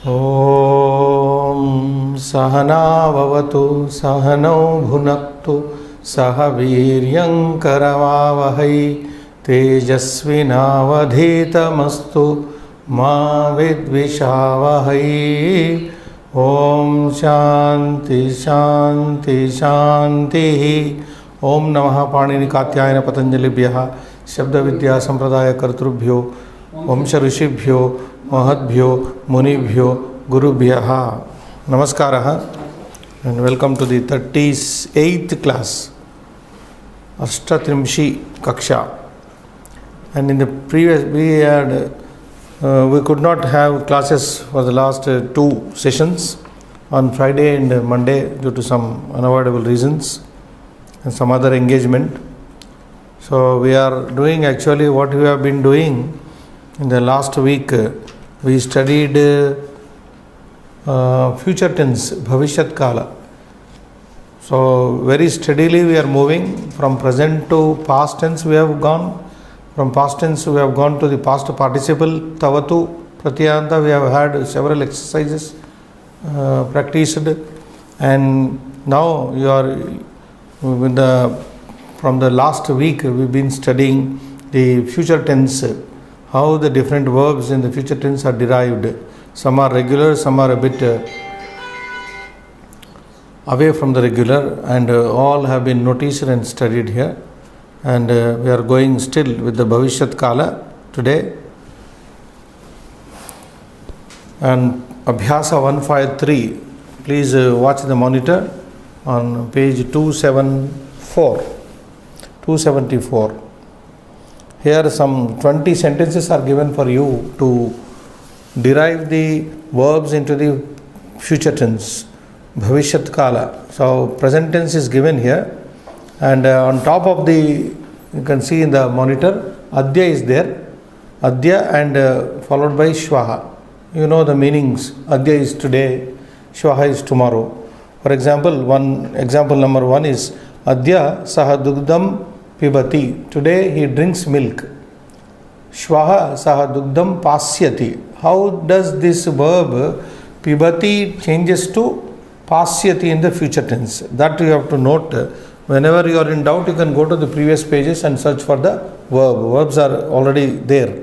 Om Sahana Bhavatu Sahano Bhunaktu Saha Viryam Karavavahai Tejasvinavadhitamastu Ma Vidvishavahai. Om Shanti Shanti Shanti. Om Namaha Panini Katyayana Patanjalibhyaha Shabda Vidya Sampradaya Kartrubhyo Vamsha Rishibhyo Mahadbhyo Munibhyo Gurubhyaha. Namaskaraha and welcome to the 38th class Ashtatrimshi Kaksha. And in the previous we could not have classes for the last two sessions on Friday and Monday due to some unavoidable reasons and some other engagement. So we are doing actually what we have been doing in the last week. We studied future tense, Bhavishyat Kala. So very steadily we are moving from present to past tense. We have gone from past tense, we have gone to the past participle, Tavatu, Pratyanta. We have had several exercises practiced, and now you are with from the last week we've been studying the future tense, how the different verbs in the future tense are derived. Some are regular, some are a bit away from the regular, and all have been noticed and studied here. And we are going still with the Bhavishyat Kala today. And Abhyasa 153, please watch the monitor on page 274. Here some 20 sentences are given for you to derive the verbs into the future tense, Bhavishyat Kala. So present tense is given here, and on top of you can see in the monitor, Adya is there, Adya, and followed by Shvaha. You know the meanings. Adya is today, Shvaha is tomorrow. For example, example number 1 is Adya Saha Dugdam Pibati. Today he drinks milk. Shvaha Saha Dugdam Pasyati. How does this verb Pibati changes to Pasyati in the future tense? That you have to note. Whenever you are in doubt, you can go to the previous pages and search for the verb. Verbs are already there.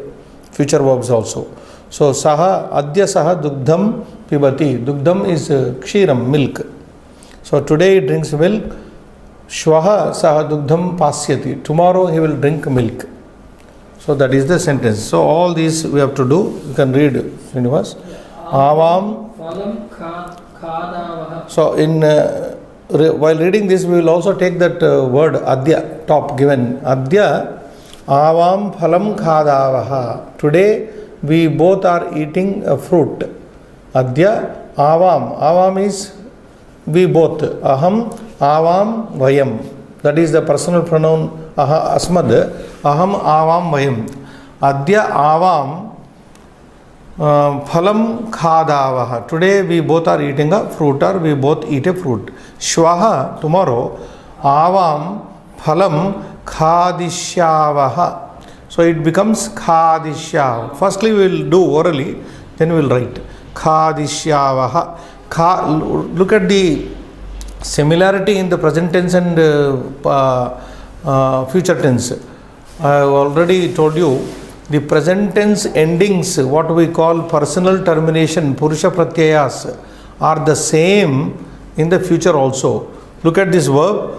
Future verbs also. So Saha Adya Saha Dugdam Pibati. Dugdam is Kshiram, milk. So today he drinks milk. Shvaha Saha Dugdam Pasyati. Tomorrow he will drink milk. So that is the sentence. So all these we have to do. You can read, Srinivas. Avam. So while reading this, we will also take that word Adya, top given. Adya Avam Phalam Khadavaha. Today we both are eating a fruit. Adya Avam. Avam is we both. Aham Avam Vayam. That is the personal pronoun Asmad. Aham Avam Vayam. Adya Avam Phalam Khadavaha. Today we both are eating a fruit, or we both eat a fruit. Shvaha, tomorrow. Avam Phalam Khadishyavaha. So it becomes Khadishyav. Firstly we will do orally, then we will write Khadishyavaha. Look at the similarity in the present tense and future tense. I have already told you the present tense endings, what we call personal termination, Purusha Pratyayas, are the same in the future also. Look at this verb.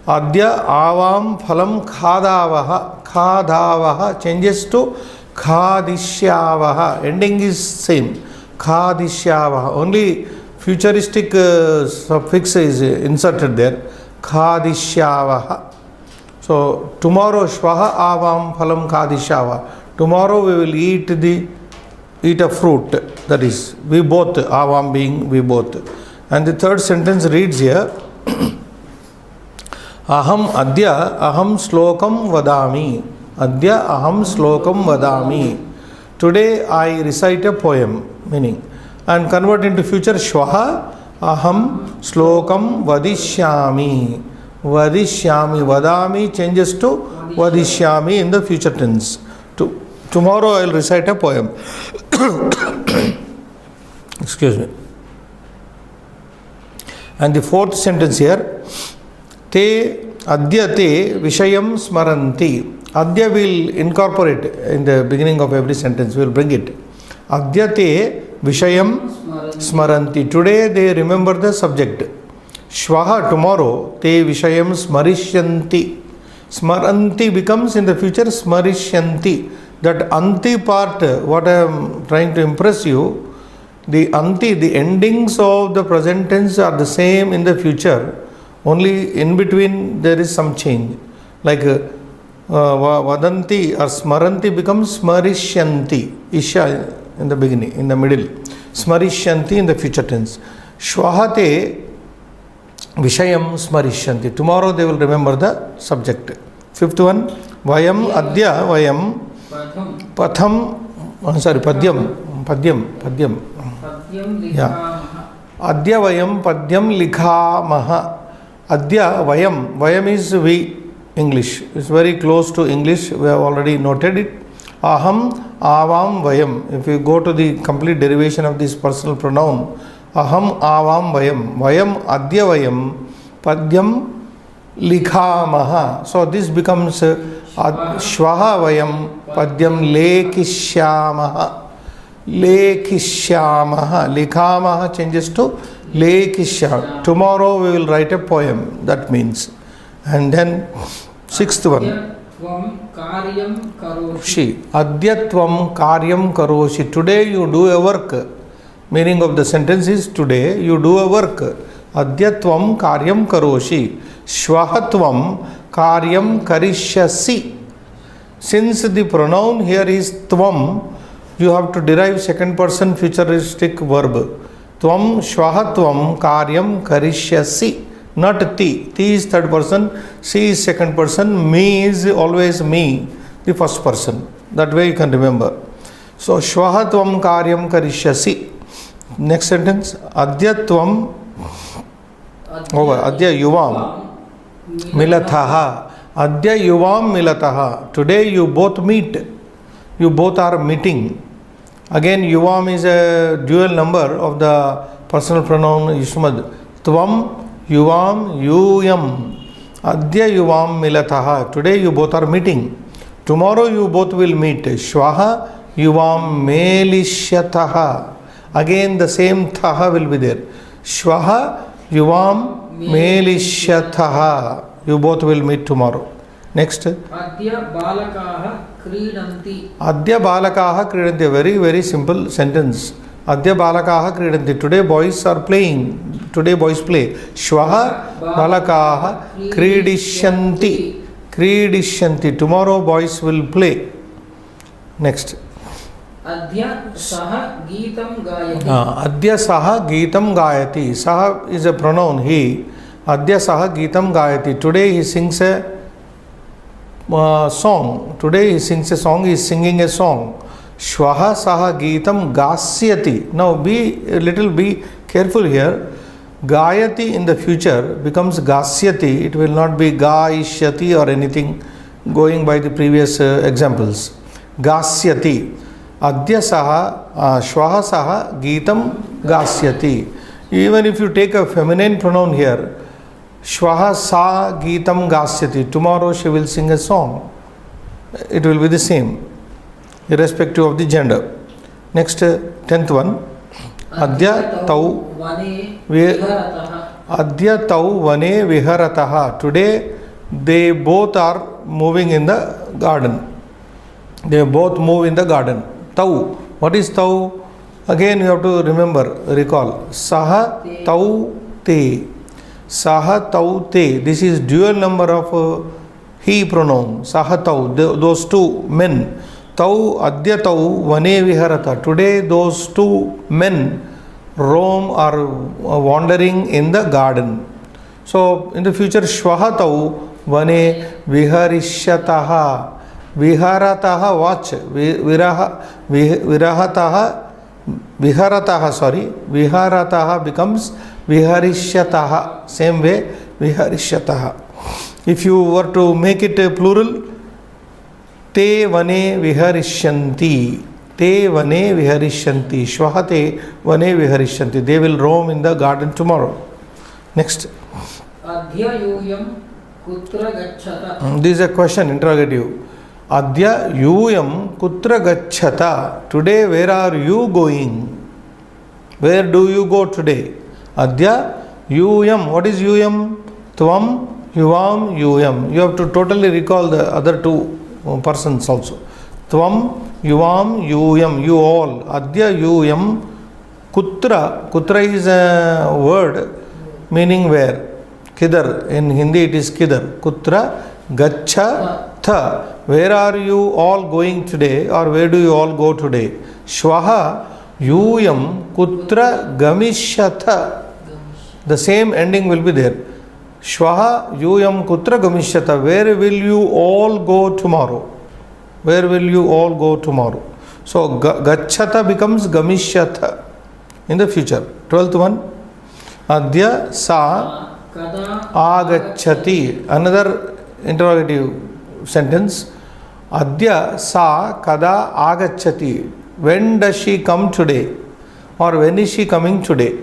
Adya Avam Phalam Khadavaha. Khadavaha changes to Khadishyavaha. Ending is same. Khadishyavaha. Only futuristic suffix is inserted there. Khadishyavaha. So tomorrow Shvaha Avam Phalam Khadishyavaha. Tomorrow we will eat a fruit. That is, we both, Avam being we both. And the third sentence reads here, Aham Adya Aham Slokam Vadami. Adya Aham Slokam Vadami. Today I recite a poem, meaning, and convert into future, Shvaha Aham Slokam Vadishyami. Vadishyami. Vadami changes to Vadishyami in the future tense. Tomorrow I will recite a poem. Excuse me. And the fourth sentence here, te adya te vishayam smaranti. Adya will incorporate in the beginning of every sentence, we will bring it. Adya te vishayam smaranti. Today they remember the subject. Shvaha, tomorrow, te vishayam smarishyanti. Smaranti becomes in the future smarishyanti. That anti part, what I am trying to impress you, the anti, the endings of the present tense are the same in the future. Only in between there is some change. Like vadanti or smaranti becomes smarishyanti. Isha in the beginning, in the middle. Smarishyanti in the future tense. Shvahate vishayam smarishyanti. Tomorrow they will remember the subject. Fifth one, vayam adya vayam patham, padyam. Yeah. Adya vayam padyam likhamaha. Adya vayam is we, English. It's very close to English. We have already noted it. Aham, avam, vayam. If you go to the complete derivation of this personal pronoun, aham, avam, vayam. Vayam, adya vayam, padyam likhamaha. So this becomes shvaha vayam, padyam lekishyamaha. Lekishyamaha. Likhamaha changes to lekishya. Tomorrow we will write a poem. That means. And then sixth one. Adyatvam karyam karoshi. Today you do a work. Meaning of the sentence is today you do a work. Adyatvam karyam karoshi. Shvahatvam karyam karishyasi. Since the pronoun here is tvam, you have to derive second person futuristic verb. Tvam shvahatvam karyam karishyasi. Not ti. Ti is third person, si is second person, me is always me, the first person. That way you can remember. So shvahatvam karyam karishyasi. Next sentence, adyatvam over adya yuvam milataha. Adya yuvam milataha. Today you both meet. You both are meeting. Again, yuvam is a dual number of the personal pronoun yusmad. Tvam yuvam yuyam. Adya yuvam milataha. Today you both are meeting. Tomorrow you both will meet. Shvaha yuvam melishyataha. Again the same thaha will be there. Shvaha yuvam melishyataha. You both will meet tomorrow. Next. Adya balakaha kridanti. Adya balakaha kridanti. Very, very simple sentence. Adya balakaha kridanti. Today boys are playing. Today boys play. Shvaha balakaha kridishyanti. Kridishyanti. Tomorrow boys will play. Next. Adya saha geetam gayati. Adya saha geetam gayati. Saha is a pronoun, he. Adya saha geetam gayati. Today he sings a song. Today he sings a song. He is singing a song. Shvaha saha geetam gasyati. Now be careful here. Gayati in the future becomes gasyati. It will not be gaishyati or anything going by the previous examples. Gasyati. Adya saha, shvaha saha geetam gasyati. Even if you take a feminine pronoun here, shvaha sa geetam gasyati. Tomorrow she will sing a song. It will be the same, irrespective of the gender. Next, 10th one. Adya tau vane viharataha. Today they both are moving in the garden. They both move in the garden. Tau. What is tau? Again you have to remember, recall. Saha tau te. Saha tau te. This is dual number of he pronoun. Saha tau. Those two men. Tau adya tau vane viharata. Today those two men roam or wandering in the garden. So in the future, shvaha tau vane viharishyataha. Viharataha, watch. Viharataha becomes viharishyataha. Same way, viharishyataha. If you were to make it a plural, te vane viharishyanti. Te vane viharishyanti. Shvaha te vane viharishyanti. They will roam in the garden tomorrow. Next. Adhya yuyam kutra gacchata. This is a question, interrogative. Adhya yuyam kutra gacchata. Today, where are you going? Where do you go today? Adhya yuyam. What is yuyam? Tvam yuvam yuyam. You have to totally recall the other two persons also. Tvam yuvam yuyam. You all. Adhya yuyam kutra. Kutra is a word meaning where. Kidhar. In Hindi it is kidhar. Kutra gaccha tha. Where are you all going today, or where do you all go today? Shvaha yuyam kutra gamishyatha. The same ending will be there. Shvaha yuyam kutra gamishyatha. Where will you all go tomorrow? Where will you all go tomorrow? So gacchata becomes gamishyatha in the future. 12th one. Adya sa agacchati. Another interrogative sentence. Adya sa kada agacchati. When does she come today? Or when is she coming today?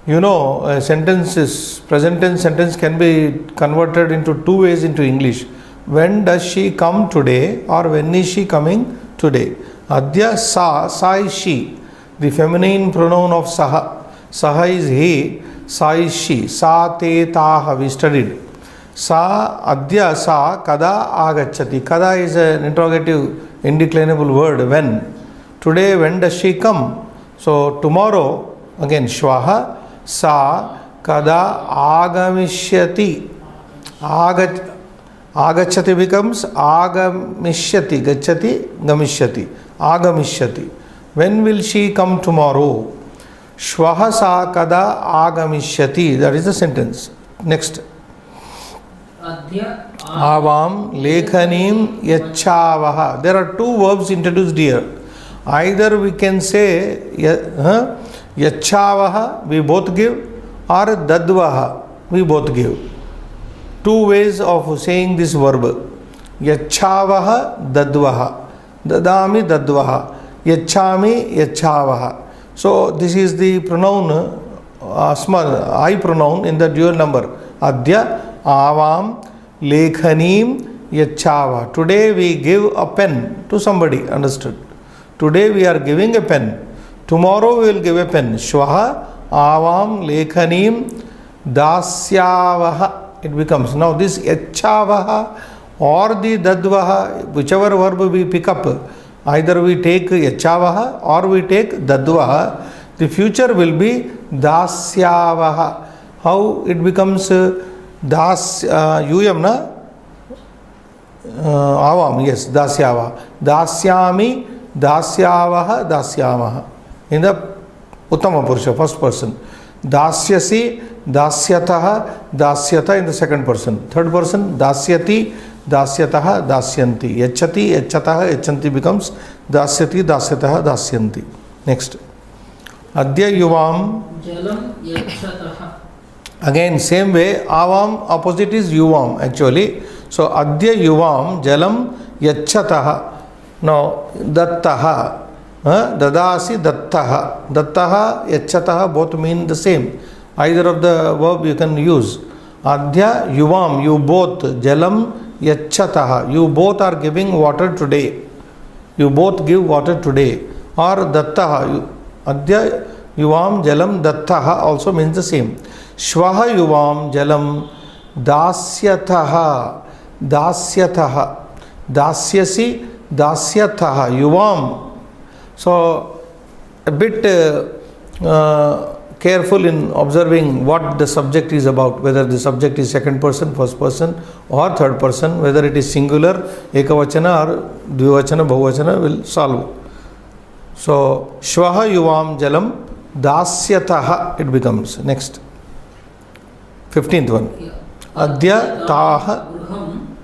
You know, a sentence is, present tense sentence can be converted into two ways into English. When does she come today, or when is she coming today? Adya sa, sa is she. The feminine pronoun of saha. Saha is he, sa is she. Sa te taha, we studied. Sa adya sa kada agacchati. Kada is an interrogative indeclinable word. When? Today, when does she come? So tomorrow, again shvaha sa kada agamishyati. Agacchati becomes agamishyati. Gacchati gamishyati. Agamishyati. When will she come tomorrow? Shvaha sa kada agamishyati. That is the sentence. Next. Avam lekhanim yachavaha. There are two verbs introduced here. Either we can say yachavaha, we both give, or dadvaha, we both give. Two ways of saying this verb. Yachavaha, dadvaha. Dadami, dadvaha. Yachami, yachavaha. So this is the pronoun, I pronoun in the dual number. Adya, avam, lekhanim, yachava. Today we give a pen to somebody, understood? Today we are giving a pen. Tomorrow we will give a pen. Shvaha, avam, lekhanim, dasyavaha. It becomes. Now this yachavaha or the dadvaha, whichever verb we pick up, either we take yachavaha or we take dadvaha, the future will be dasyavaha. How it becomes yuyam na? Avam, yes, dasyavaha. Dasyami, dasyavaha, dasyamaha. In the Uttama Purusha, first person. Dasyasi, dasyataha, dasyata in the second person. Third person, dasyati, dasyataha, dasyanti. Yachati, yachataha, yachanti becomes dasyati, dasyataha, dasyanti. Next. Adya yuvam. Jalam yachataha. Again, same way, avam opposite is yuvam actually. So, adya yuvam jalam yachataha. Now, dattaha. Dadasi dattaha. Dattaha, yachataha both mean the same. Either of the verb you can use. Adya yuvam, you both. Jalam yachataha. You both are giving water today. You both give water today. Or dattaha. Adya yuvam jalam dattaha also means the same. Shvaha yuvam jalam dasyataha. Dasyataha. Dasyasi dasyataha. Yuvam. So, a bit careful in observing what the subject is about, whether the subject is second person, first person or third person, whether it is singular, ekavachana or dvivachana, bahuvachana will solve. So, shvaha yuvam jalam dasyataha it becomes. Next. 15th one. Adya taha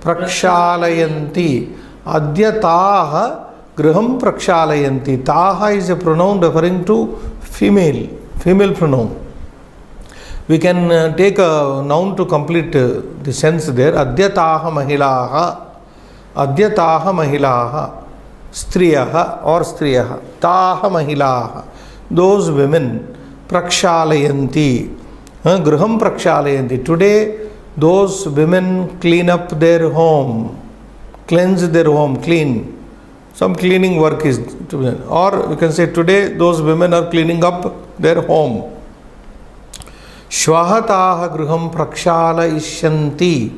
prakshalayanti. Adya taha griham prakshalayanti. Taha is a pronoun referring to female pronoun. We can take a noun to complete the sense there. Adya taha mahilaha. Adya taha mahilaha. Striyaha or Striyaha. Taha Mahilaha. Those women. Prakshalayanti. Griham Prakshalayanti. Today, those women clean up their home. Cleanse their home. Clean. Some cleaning work is to be done. Or you can say today, those women are cleaning up their home. Shvahataha griham prakshalayishyanti.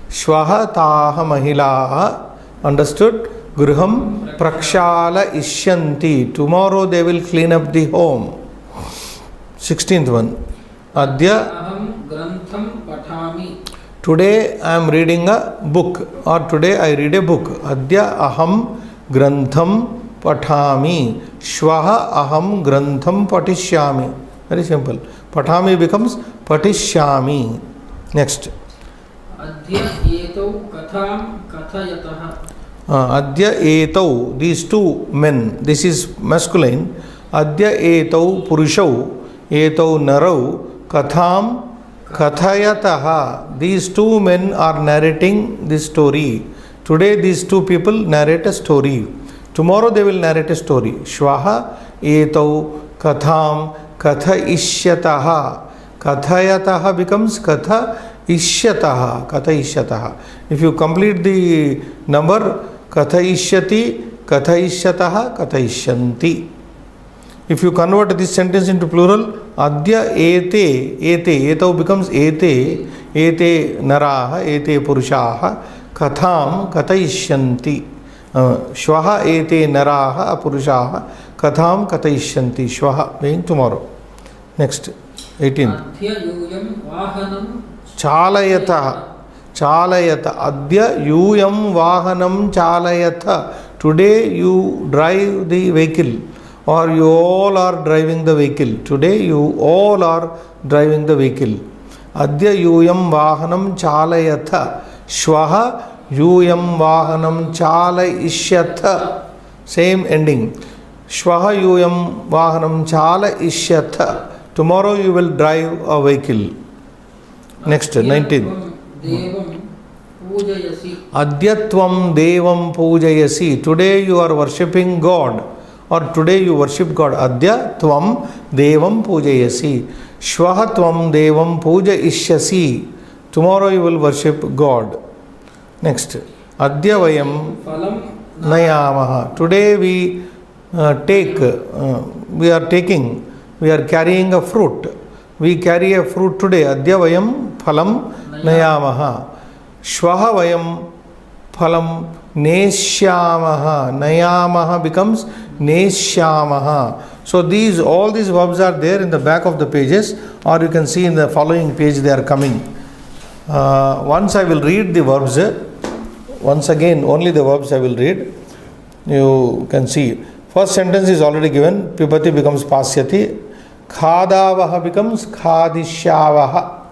Shvahataha mahilaha. Understood? Griham prakshalayishyanti. Tomorrow they will clean up the home. 16th one. Adya. Aham grantham pathami. Today I am reading a book. Or today I read a book. Adya aham grantham pathami. Shvaha aham grantham patishyami. Very simple. Pathami becomes patishyami. Next. Adhya etau katham kathayataha. Adya etau. These two men. This is masculine. Adya etau purushau. Etau narau. Katham kathayataha. These two men are narrating this story. Today these two people narrate a story. Tomorrow they will narrate a story. Shvaha etau katham kathayishyataha. Kathayataha becomes kathayishyataha. Kathayishyataha. If you complete the number kathayishyati, kathayishyataha, kathayishyanti. If you convert this sentence into plural, adya ete, etau becomes ete naraha, ete purushaha, katham kathayishyanti. Shvaha ete naraha purushaha, katham kathayishyanti. Shvaha being tomorrow. Next, 18th. Adhya yuyam vahanam Chalayata. Chalayata. Adya yuyam vahanam chalayata. Today you drive the vehicle. Or you all are driving the vehicle. Today you all are driving the vehicle. Adya yuyam vahanam chalayatha. Shvaha yuyam vahanam chalayishyatha. Same ending. Shvaha yuyam vahanam chalayishyatha. Tomorrow you will drive a vehicle. Next, 19. Devam pujayasi. Adyatvam devam pujayasi. Today you are worshipping God. Or today you worship God. Adya tvam devam pujayasi. Shvaha tvam devam pujayishyasi. Tomorrow you will worship God. Next. Adya vayam Phalam nayamaha. Today we are carrying a fruit. We carry a fruit today. Adya vayam phalam nayamaha. Shvaha vayam phalam neshyamaha. Nayamaha becomes neshyamaha. So all these verbs are there in the back of the pages, or you can see in the following page they are coming. Once I will read the verbs. Once again, only the verbs I will read. You can see. First sentence is already given. Pipati becomes pasyati. Khadavaha becomes khadishyavaha.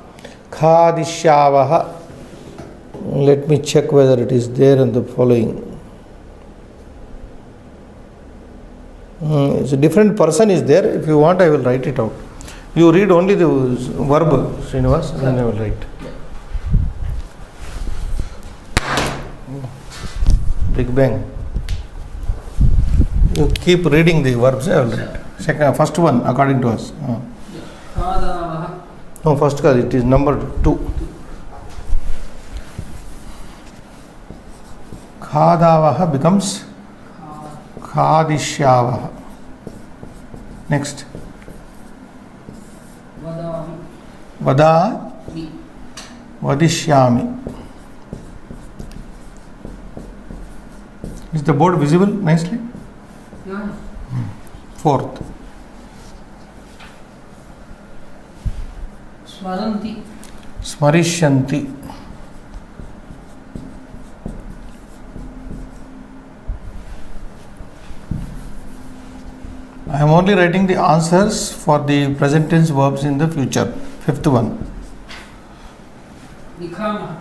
Khadishyavaha. Let me check whether it is there in the following. It's a different person is there. If you want, I will write it out. You read only the verb, Srinivas, then I will write. Big Bang. You keep reading the verbs, I will write. First one, according to us. khadavaha. No, first card, it is number 2. Khadavaha becomes khadishyavaha. Next. Vadami. Vada vadishyami. Is the board visible nicely? Yeah. Fourth. Smaranti. Smarishyanti. I am only writing the answers for the present tense verbs in the future. Fifth one. Likhamaha.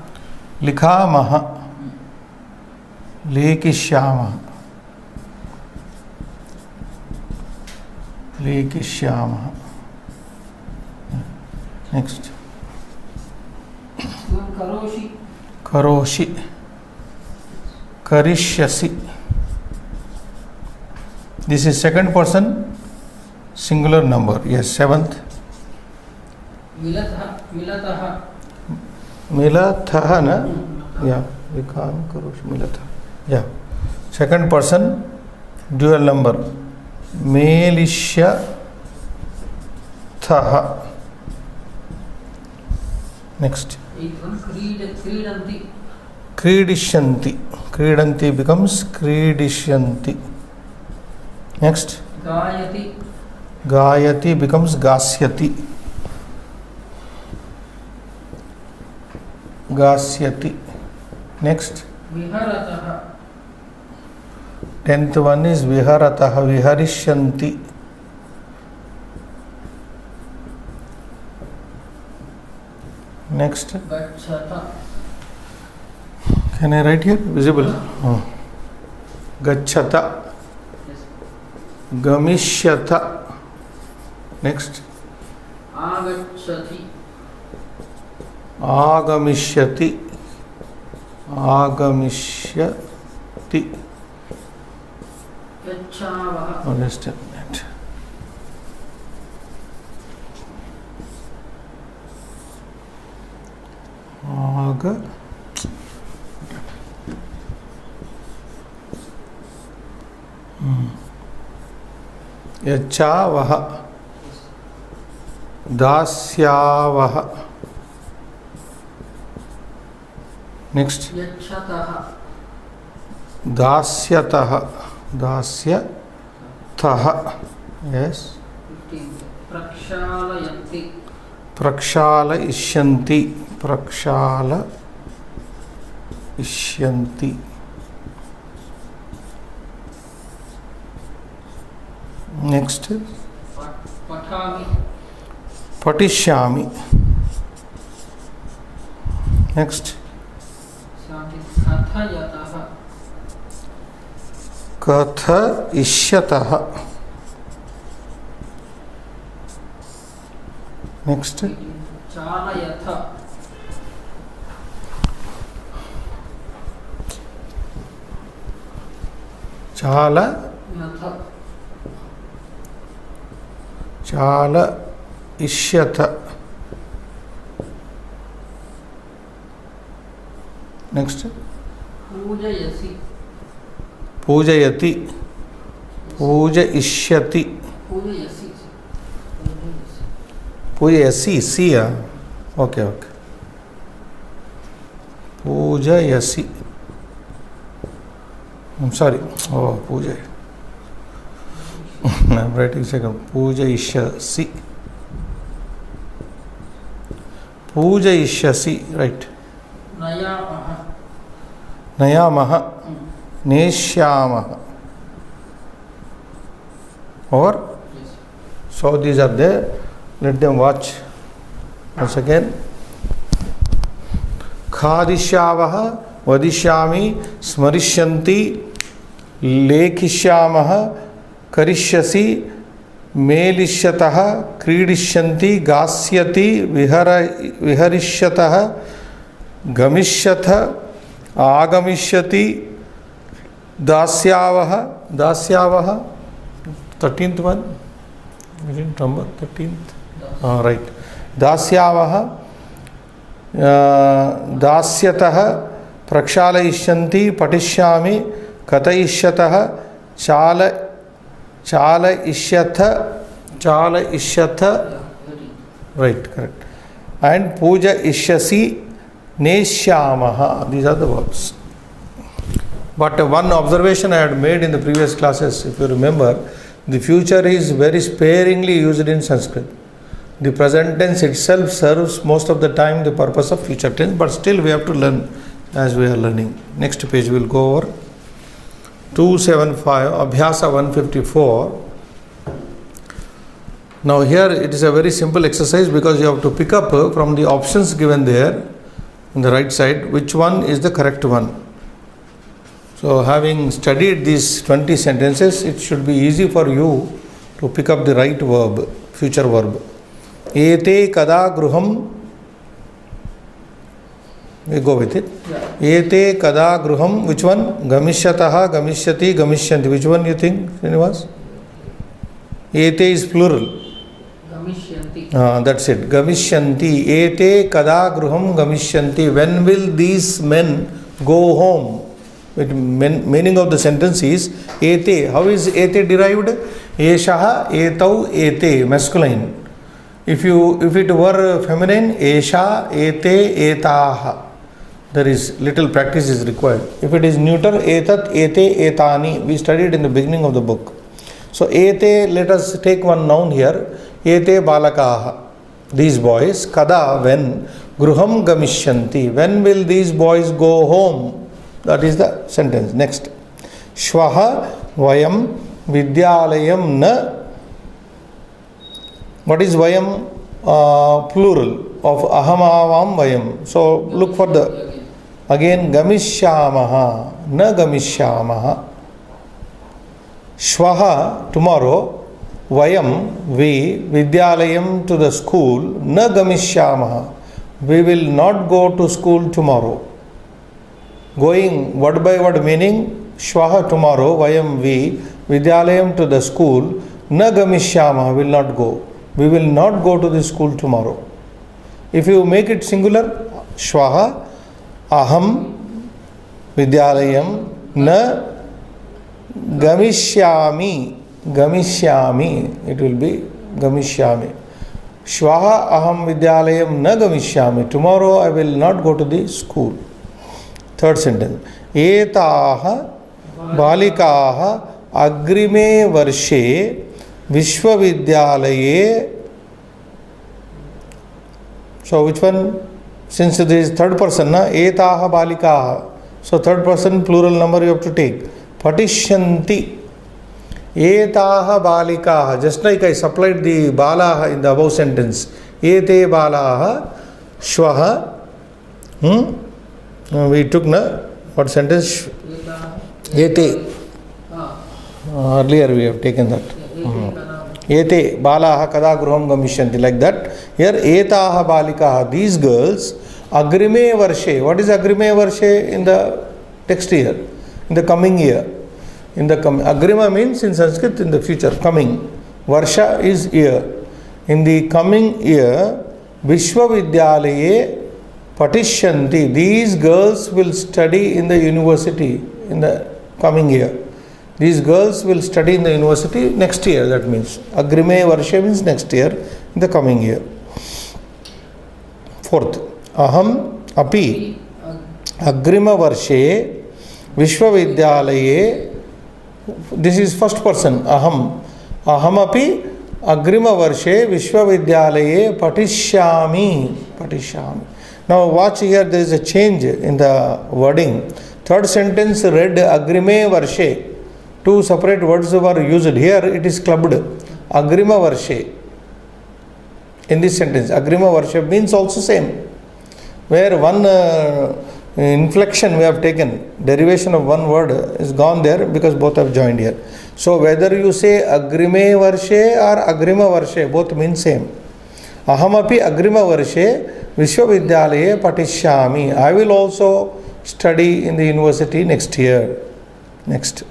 Likhamaha. Lekishyamaha. Lekishyamaha. Next. Karoshi. Karoshi. Karishyasi. This is second person singular number. Yes, seventh. मिलतः Milatha na? Yeah, Vikam Karush Milatha. Yeah. Second person dual number. Melishya Thaha. Next. क्रीडन्ति Kridishanti. Kridanti becomes Kridishanti. Next. गायति Gayati becomes Gasyati. Gasyati. Next. विहरतः Tenth one is Viharataha. Viharishanti. Next. गच्छत Can I write here? Visible? Oh. Gachata. Gamishyata. Next. आगच्छति Agamishyati. Agamishyati. गच्छावः Understand that. Aga. Yachavaha. Dasyavaha. Next. यच्छतः Dasyataha. Dasyataha. Yes. 15 प्रक्षालयन्ति Prakshala ishyanti. Prakshala ishyanti. Next. पठामि Patishyami. Next. कथयतः Katha ishyataha. Next. चालयथ Chala. यथ Chala ishyata. Next. पूजयसि Pujayati. Puja ishyati. पूजयसि Pujayasi. Siya. Okay, okay. Pujayasi. I'm sorry. Oh, puja. I'm writing second. Puja ishyasi. Puja ishyasi. Right. नयामः Nayamaha. Neshyamaha. Over. So these are there. Let them watch. Once again. Khadishyavaha. Vadishyami. Smarishyanti. Lekhishyamaha. Karishyasi. Melishyataha. Kridishyanti. Gasyati. Viharishyataha. Gamishyatha. Agamishyati. Dasyavaha. Dasyavaha. 13th one. I didn't remember 13th. Right. Dasyavaha. Dasyataha. Prakshalayishyanti. Patishyami. Katayishyataha. Chala ishyatha. Right, correct. And puja ishyasi. Neshyamaha. These are the verbs. But one observation I had made in the previous classes, if you remember, the future is very sparingly used in Sanskrit. The present tense itself serves most of the time the purpose of future tense, but still we have to learn as we are learning. Next page we will go over. 275, Abhyasa 154. Now here it is a very simple exercise because you have to pick up from the options given there on the right side, which one is the correct one. So having studied these 20 sentences, it should be easy for you to pick up the right verb, future verb. Ete kada gruham. We go with it. Ete kada gruham. Which one? Gamishyataha, gamishyati, gamisyanti. Which one you think, Srinivas? Ete is plural. Gamishyanti. That's it. Gamishyanti. Ete kada gruham gamishyanti. When will these men go home? Meaning of the sentence is ete. How is ete derived? Eshaha, etau, ete, masculine. If it were feminine, esha, ete, etaha. There is little practice is required. If it is neuter, etat, ete, etani. We studied in the beginning of the book. So ete, let us take one noun here. Ete balakaha. These boys. Kada, when. Gruham gamishyanti. When will these boys go home? That is the sentence. Next. Shvaha vayam vidyalayam na. What is vayam? Plural of ahamavam vayam. So look for the again gamishyamaha na gamishyamaha. Shvaha tomorrow, vayam we, vidyalayam to the school, na gamishyamaha we will not go to school tomorrow. Going word by word meaning shvaha tomorrow, vayam we, vidyalayam to the school, na gamishyamaha will not go. We will not go to the school tomorrow. If you make it singular, shvaha, aham, vidyalayam, na gamishyami, gamishyami, it will be gamishyami. Shvaha aham vidyalayam na gamishyami. Tomorrow I will not go to the school. Third sentence. Etaha balikaha agrime varshe Vishwavidyalaye. So which one? Since there is third person, na? Etaha balikaha. So third person plural number you have to take. Patishyanti. Etaha balikaha. Just like I supplied the balaha in the above sentence. Ete balaha. Shvaha. We took na. What sentence? Ete. Earlier we have taken that. Ete balaha kada gruham gamishyanti, like that. Here etaha balikaha, these girls, agrime varshe. What is agrime varshe in the text here? In the coming year. Agrima means in Sanskrit in the future, coming. Varsha is year. In the coming year, Vishwavidyalaye patishyanti. These girls will study in the university in the coming year. These girls will study in the university next year, that means. Agrime varshe means next year, in the coming year. Fourth. Aham api agrima varshe Vishwavidyalaye. This is first person. Aham. Aham api agrima varshe Vishwavidyalaye patishyami. Patishyami. Now watch here, there is a change in the wording. Third sentence read agrime varshe. Two separate words were used. Here it is clubbed. Agrima varshe. In this sentence, agrima varshe means also same. Where one inflection we have taken, derivation of one word is gone there because both have joined here. So whether you say agrime varshe or agrima varshe, both mean same. Ahamapi agrima varshe Vishwavidyalaye patishyami. I will also study in the university next year. Next.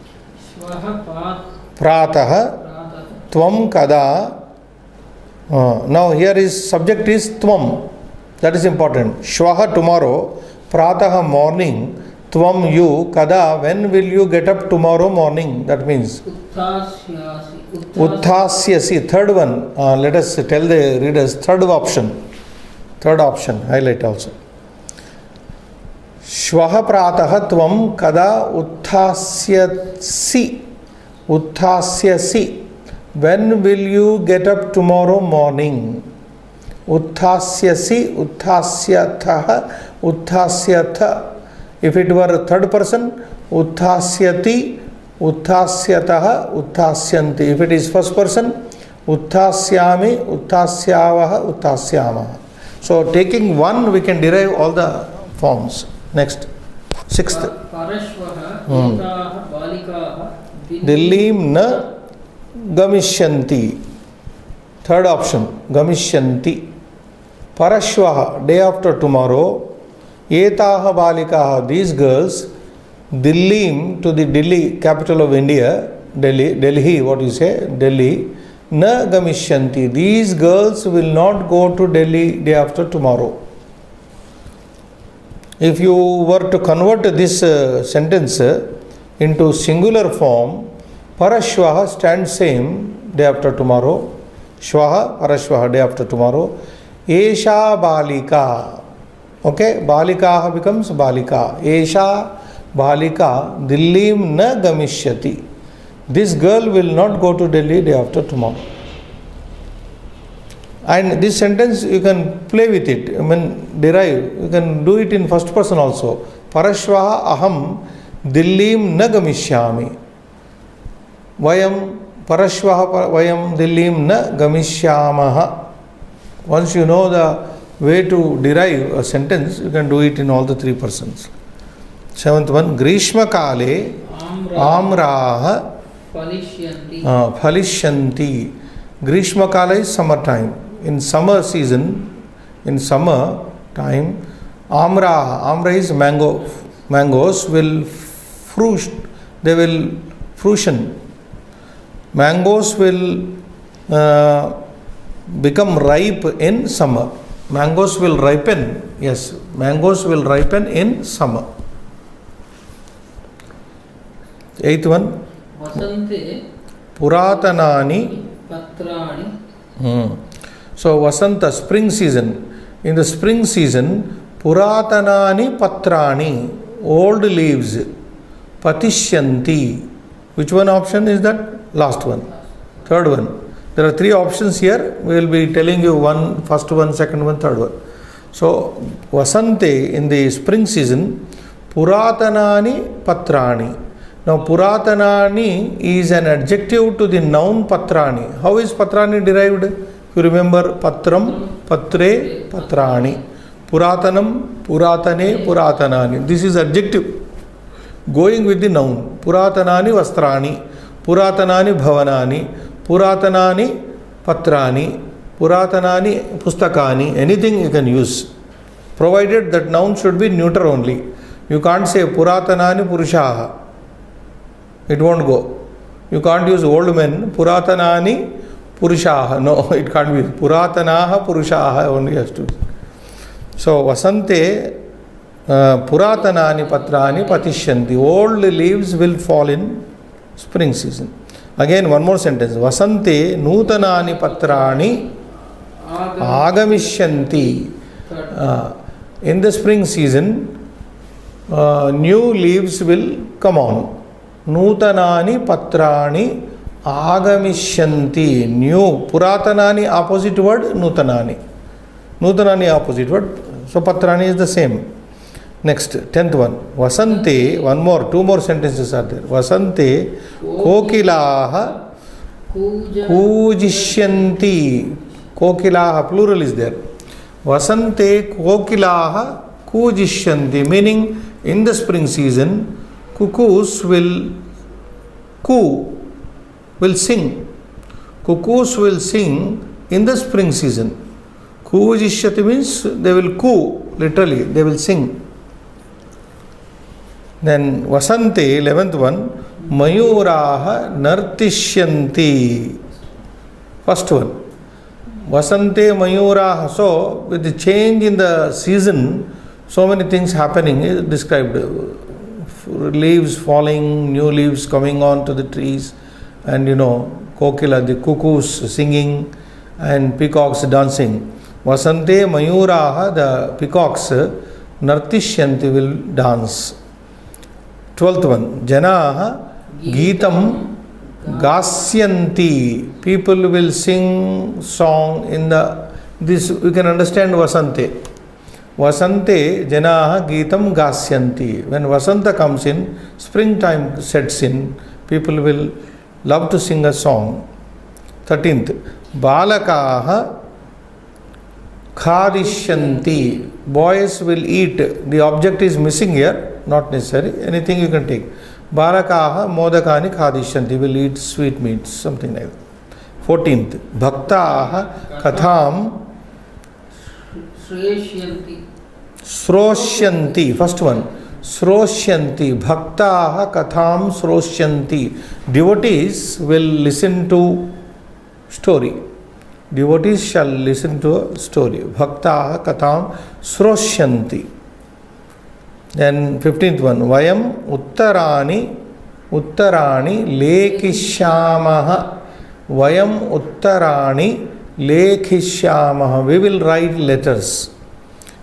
Prataha tvam kada. Now here is subject is tvam. That is important. Shvaha tomorrow, prataha morning, tvam you, kada when will you get up tomorrow morning? That means Utthasyasi. Third one. Let us tell the readers third option. Third option. Highlight also. Shvaha prataha tvam kada utthasyasi. Utthasyasi. When will you get up tomorrow morning? Utthasyasi, utthasyatha, utthasyatha. If it were a third person, utthasyati, utthasyataha, utthasyanti. If it is first person, utthasyami, utthasyavaha, utthasyamaha. So taking one, we can derive all the forms. Next. Sixth. Dillim na gamishyanti. Third option. Gamishyanti. Parashvaha, day after tomorrow. Etaha balikaha, these girls. Dillim, to the Delhi, capital of India. Delhi, what you say? Delhi. na gamishyanti. These girls will not go to Delhi day after tomorrow. If you were to convert this sentence into singular form, parashvaha stands same day after tomorrow. Shvaha, parashvaha, day after tomorrow. Esha balika. Okay, balikaha becomes balika. Esha balika dillim na gamishyati. This girl will not go to Delhi day after tomorrow. And this sentence you can play with it, derive. You can do it in first person also. Parashvaha aham dillim na gamishyami. Vayam parashvaha vayam dillim na gamishyamaha. Once you know the way to derive a sentence, you can do it in all the three persons. Seventh one, Grishma kale amraha phalishyanti. Grishma kala is summer time. In summer season, in summer time, amra is mango. Mangoes will they will fruition. Mangoes will become ripe in summer. Mangoes will ripen. Yes, mangoes will ripen in summer. Eighth one. Vasante Puratanani patrani. So Vasanta, spring season. In the spring season, Puratanani patrani, old leaves, patishyanti. Which one option is that? Last one. Third one. There are three options here. We will be telling you one, first one, second one, third one. So Vasante, in the spring season, Puratanani patrani. Now Puratanani is an adjective to the noun patrani. How is patrani derived? If you remember, patram, patre, patrani. Puratanam, puratane, puratanani. This is adjective going with the noun. Puratanani vastrani, puratanani bhavanani, puratanani patrani, puratanani pustakani. Anything you can use, provided that noun should be neuter only. You can't say puratanani purushaha. It won't go. You can't use old men, puratanani purushaha. No, it can't be. Puratanaha purushaha only has to be. So, Vasante Puratanani patrani patishyanti. Old leaves will fall in spring season. Again, one more sentence. Vasante nutanani patrani agamisyanti. In the spring season, new leaves will come on. Nutanani patrani agamisyanti. New. Puratanani opposite word, nutanani. Nutanani opposite word. So patrani is the same. Next, 10th one. Vasante, one more, two more sentences are there. Vasante kokilaha kujishyanti. Kokilaha, plural is there. Vasante kokilaha kujishyanti. Meaning, in the spring season, cuckoos will sing. Cuckoos will sing in the spring season. Kujishyati means they will coo, literally, they will sing. Then Vasante, 11th one, Mayuraha nartishyanti. First one. Vasante Mayuraha. So, with the change in the season, so many things happening is described. Leaves falling, new leaves coming on to the trees, and kokila, the cuckoos singing, and peacocks dancing. Vasante Mayuraha, the peacocks, nartishyanti, will dance. 12th one, Janaha Geetam Gasyanti. People will sing song in this we can understand Vasante. Vasante Janaha Geetam Gasyanti. When Vasanta comes in, springtime sets in, people will love to sing a song. 13th, Balakaha Khadishyanti. Boys will eat. The object is missing here. Not necessary. Anything you can take. Balakaha modakani khadishyanti. Will eat sweet meats. Something like that. 14th. Bhaktaha katham sroshyanti. First one. Sroshyanti. Bhaktaha katham sroshyanti. Devotees will listen to story. Devotees shall listen to a story. Bhaktaha katham sroshyanti. Then 15th one. Vayam uttarani lekhishyamaha. Vayam uttarani lekhishyamaha. We will write letters.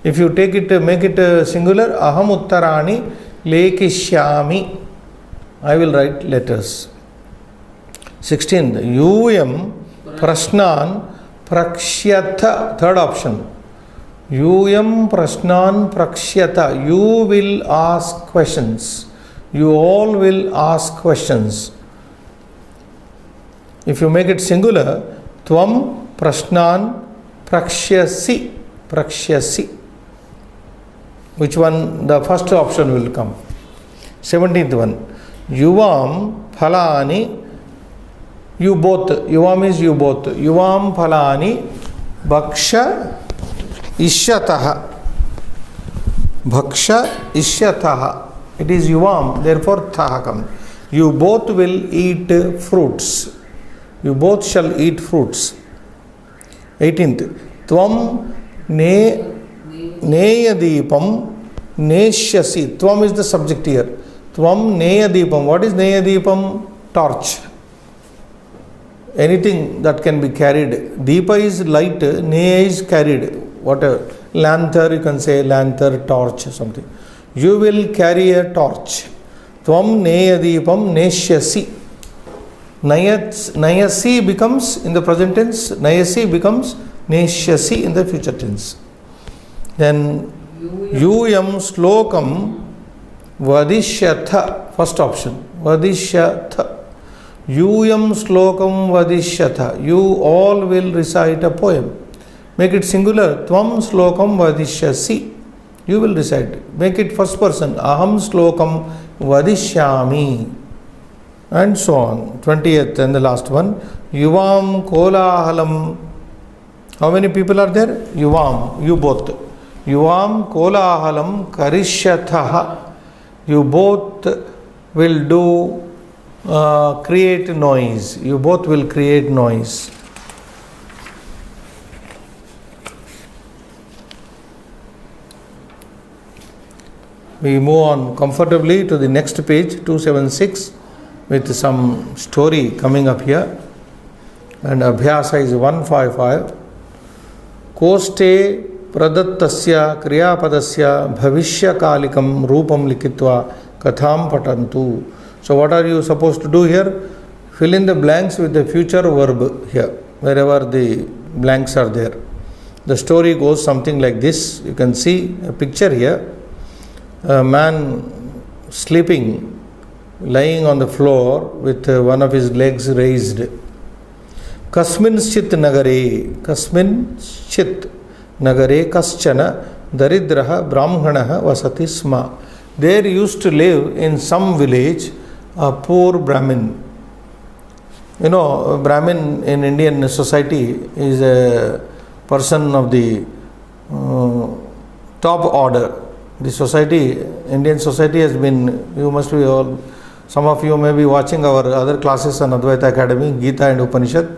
If you take it, make it singular, aham uttarani lekhishyami. I will write letters. 16th. Yuyam prashnan prakshyatha. Third option. Yuyam prashnan prakshyata. You will ask questions. You all will ask questions. If you make it singular, tvam prashnan prakshyasi. Prakshyasi. Which one? The first option will come. 17th one. Yuvam phalani. You both. Yuvam is you both. Yuvam phalani bhaksha ishyataha. Bhaksha ishyataha. It is yuvam, therefore thaha comes. You both will eat fruits. You both shall eat fruits. 18th. Tvam neyadipam neshyasi. Tvam is the subject here. Tvam neyadipam. What is neyadipam? Torch. Anything that can be carried. Deepa is light, neya is carried. Whatever. Lantern, you can say lantern, torch, something. You will carry a torch. Tvam neyadipam neshyasi. Nayasi becomes in the present tense, nayasi becomes neshyasi in the future tense. Then yuyam slokam vadishyatha. First option. Vadishyatha. Yuyam slokam vadishyatha. You all will recite a poem. Make it singular. Tvam slokam vadishyasi. You will recite. Make it first person. Aham slokam vadishyami. And so on. 20th and the last one. Yuvam kolahalam. How many people are there? Yuvam. You both. Yuvam kolahalam karishyatha. You both will do create noise. You both will create noise. We move on comfortably to the next page, 276, with some story coming up here. And Abhyasa is 155. Koste pradattasya kriyapadasya bhavishya-kalikam rupam likitva katham patantu. So what are you supposed to do here? Fill in the blanks with the future verb here, wherever the blanks are there. The story goes something like this. You can see a picture here. A man sleeping, lying on the floor with one of his legs raised. Kasminschit nagare kaschana daridraha brahmanaha vasati sma. There used to live in some village a poor Brahmin. You know, Brahmin in Indian society is a person of the top order. The society, Indian society has been, you must be all, some of you may be watching our other classes on Advaita Academy, Gita and Upanishad.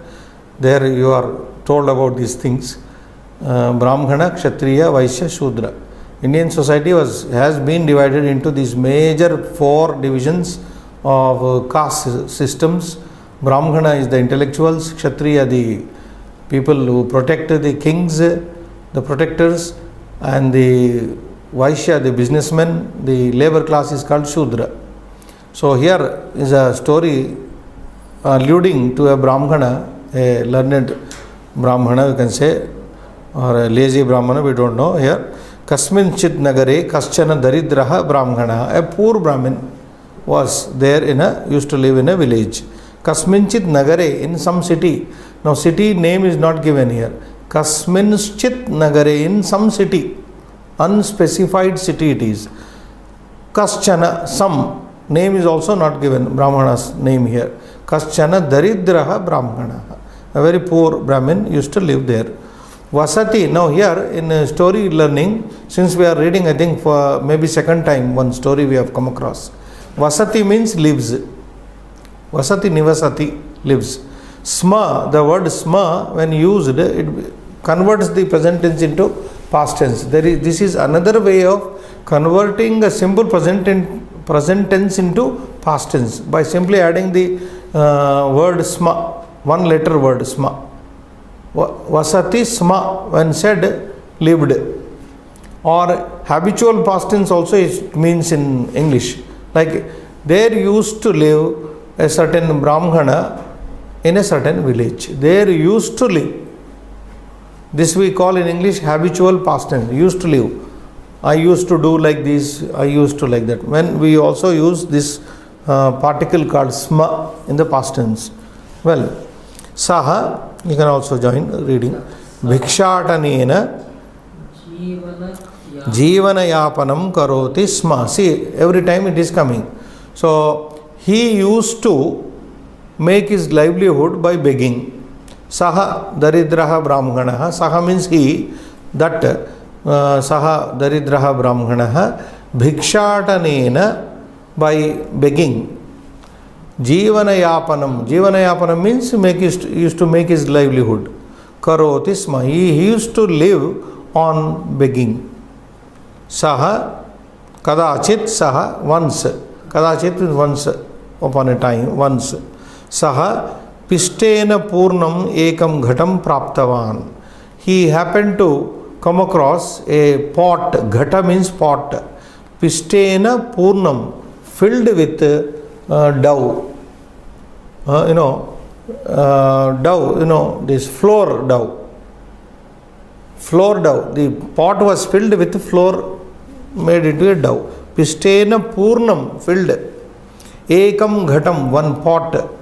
There you are told about these things. Brahmana, Kshatriya, Vaishya, Shudra. Indian society has been divided into these major 4 divisions of caste systems. Brahmana is the intellectuals, Kshatriya the people who protect the kings, the protectors, and the Vaishya the businessmen. The labor class is called Shudra. So here is a story alluding to a Brahmana, a learned Brahmana you can say, or a lazy Brahmana, we don't know here. Kasminchit nagare kaschana daridraha Brahmana. A poor Brahmin was there used to live in a village. Kasminchit nagare, in some city. Now city name is not given here. Kasminchit nagare, in some city. Unspecified city it is. Kaschana, some. Name is also not given, Brahmana's name here. Kaschana daridraha Brahmana. A very poor Brahmin used to live there. Vasati, now here in story learning, since we are reading, I think for maybe second time, one story we have come across. Vasati means lives. Vasati nivasati, lives. Sma, the word sma, when used, it converts the present tense into past tense. This is another way of converting a simple present tense into past tense by simply adding the word sma, one letter word sma. Vasati sma, when said, lived. Or habitual past tense also it means in English. Like there used to live a certain Brahmana in a certain village. There used to live. This we call in English habitual past tense. Used to live. I used to do like this. I used to like that. When we also use this particle called sma in the past tense. Well, saha, you can also join reading. Bhikshatanena Jivana yapanam karoti sma. See, every time it is coming. So, he used to make his livelihood by begging. Saha daridraha brahmanaha. Saha means he. That saha daridraha brahmanaha bhikshatanena, by begging. Jivana yapanam means used to make his livelihood. Karoti sma. He used to live on begging. Saha kadachit, saha once. Kadachit means once, upon a time, once. Saha pishtena purnam ekam ghatam praptavan. He happened to come across a pot. Ghata means pot. Pishtena purnam, filled with dough. Dough, this flour dough. Flour dough. The pot was filled with flour made into a dough. Pishtena purnam, filled. Ekam ghatam, one pot.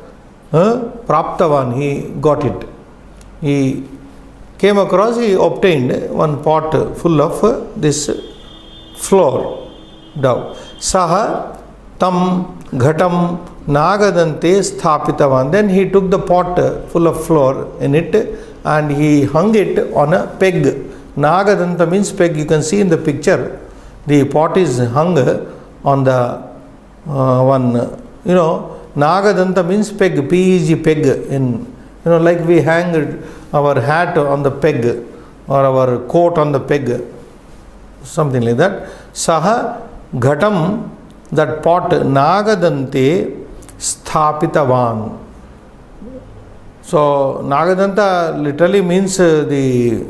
Praptavan, he got it. He came across, he obtained one pot full of this flour dough. Saha tam ghatam nagadante sthapitavan. Then he took the pot full of flour in it and he hung it on a peg. Nagadanta means peg. You can see in the picture, the pot is hung on the one, Nagadanta means peg, P-E-G, peg. Like we hang our hat on the peg or our coat on the peg, something like that. Saha ghatam, that pot, nagadante sthapitavan. So Nagadanta literally means the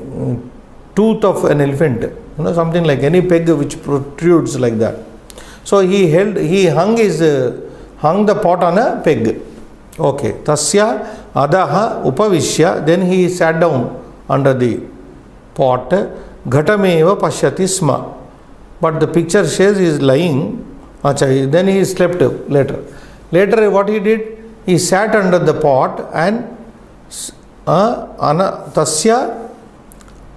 tooth of an elephant, something like any peg which protrudes like that. So he hung the pot on a peg. Okay. Tasya adaha upavishya. Then he sat down under the pot. Ghatameva pashyati sma. But the picture says he is lying. Then he slept later. Later what he did? He sat under the pot and tasya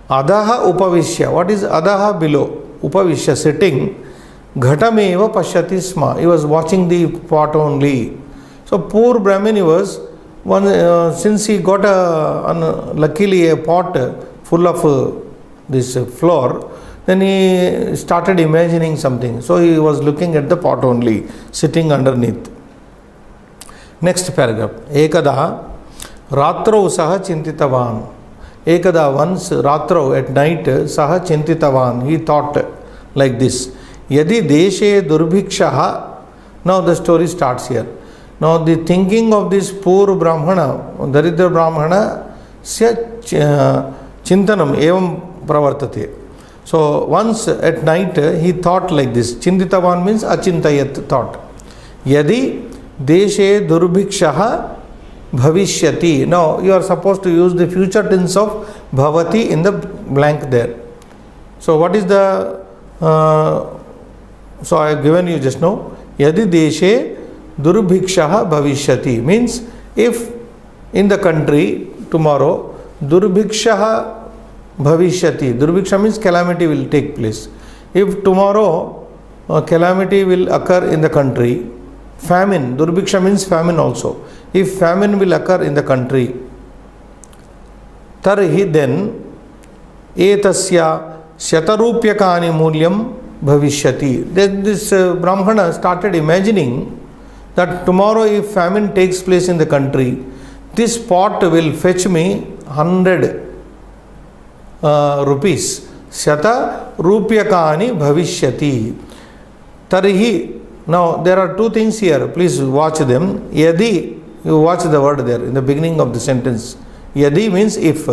adaha upavishya. What is adaha? Below. Upavishya, sitting. Ghatameva pashyati sma. He was watching the pot only. So poor Brahmin, he was since he got luckily a pot full of this flour, then he started imagining something. So he was looking at the pot only, sitting underneath. Next paragraph. Ekada ratrau saha chintitavan. Ekada, once, ratrau, at night, saha chintitavan. He thought like this. Yadi deshe durbhikshaha. Now the story starts here. Now the thinking of this poor Brahmana, Daridra Brahmana, sya chintanam evam pravartate. So once at night he thought like this. Chintitavan means achintayat, thought. Yadi deshe durbhikshaha bhavishyati. Now you are supposed to use the future tense of bhavati in the blank there. So what is the so I have given you just now. Yadi deshe durbhikshaha bhavishyati means if in the country tomorrow durbhikshaha bhavishyati. Durbhiksha means calamity will take place. If tomorrow calamity will occur in the country, famine, durbhiksha means famine also. If famine will occur in the country, tarhi, then etasya shatarupyakani mulyam bhavishyati. Then this Brahmana started imagining that tomorrow if famine takes place in the country, this pot will fetch me 100 rupees. Shata rupyakani bhavishyati. Tarihi. Now there are two things here. Please watch them. Yadi, you watch the word there in the beginning of the sentence. Yadi means if.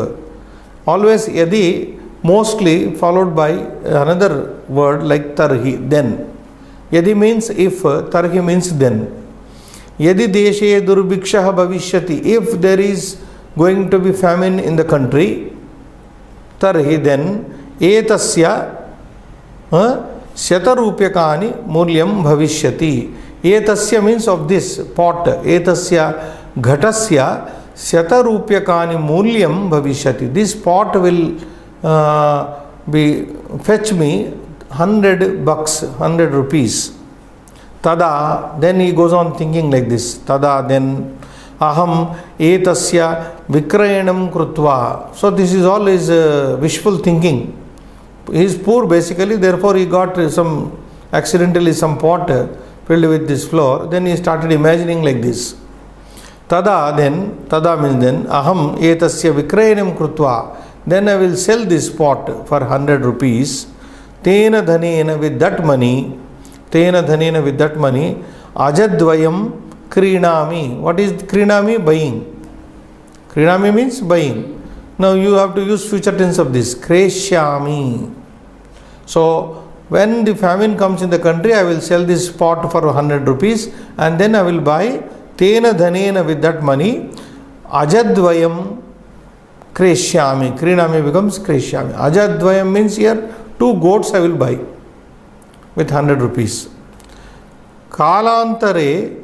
Always yadi mostly followed by another word like tarhi, then. Yadi means if, tarhi means then. Yadi deshe durbikshaha bhavishyati. If there is going to be famine in the country, tarhi then etasya shatarupyakani mulyam bhavishyati. Etasya means of this pot. Etasya ghatasya shatarupyakani mulyam bhavishyati. This pot will fetch me 100 bucks, 100 rupees. Tada, then he goes on thinking like this. Tada, then aham etasya vikrayanam krutva. So this is all his wishful thinking. He is poor basically, therefore he got accidentally some pot filled with this flour. Then he started imagining like this. Tada, then, tada means then, aham etasya vikrayanam krutva. Then I will sell this pot for 100 rupees. Tena dhanena, with that money, ajadvayam krinami. What is krinami? Buying. Krinami means buying. Now you have to use future tense of this. Kreshyami. So when the famine comes in the country, I will sell this pot for 100 rupees and then I will buy tena dhanena, with that money, ajadvayam kreshyami. Krinami becomes kreshyami. Ajadvayam means here 2 goats I will buy with 100 rupees. Kalantare,